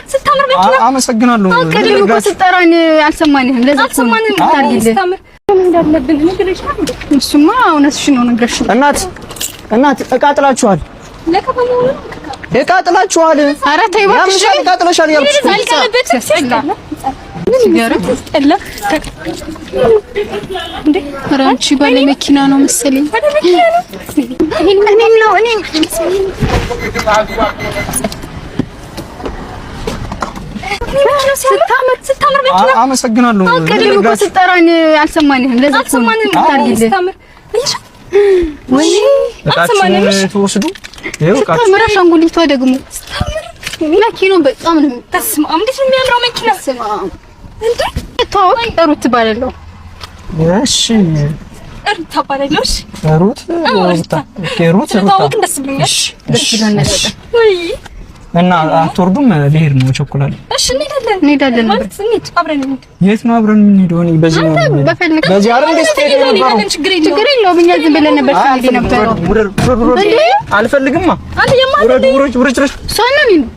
ስታምር መኪና አመሰግናለሁ። ቀደም እኮ ስጠራን አልሰማንህም። ለዛ ሰማንን ታርጊልህ ምን እንዳለብን ንገረሽ። እሱማ እውነትሽን ነው ነግረሽ። እናት እቃጥላችኋል። ለከፈለው እቃጥላችኋል። ኧረ ተይ እባክሽ እቃጥላችኋል ያልኩሽ አልቀለበት ሰላ ምን ይገርም ተጠላ እንዴ ራንቺ ባለ መኪና ነው መሰለኝ። እኔም ነው ስታምር መኪና አመሰግናለሁ። ቀደም እኮ ስጠራን አልሰማንህም። ለዛ ሰማንን ታርጊልህ ስታምር ወይ አልሰማንህም። ተወስዱ ይኸው ስታምር አሻንጉሊቷ ደግሞ መኪናው በጣም ነው ተስማም። እንዴት ነው የሚያምረው መኪና ስማ እንዴ ተወው። ሩት ባለለው እሺ ሩት ታባለለሽ ሩት ደስ ብሎኛል። ደስ ብሎኛል ወይ እና አትወርዱም? ልሄድ ነው ቸኩላለሁ። እሺ እንሄዳለን ማለት እንሂድ። አብረን እንሂድ። የት ነው አብረን የምንሄደው? እኔ በዚህ ነው በዚህ አይደል ደስቴት ነው። ችግር የለውም። እኛ ዝም ብለን ነበር እንዴ ነበረው። አልፈልግማ አንተ የማትወድ ውረድ ሰው ነው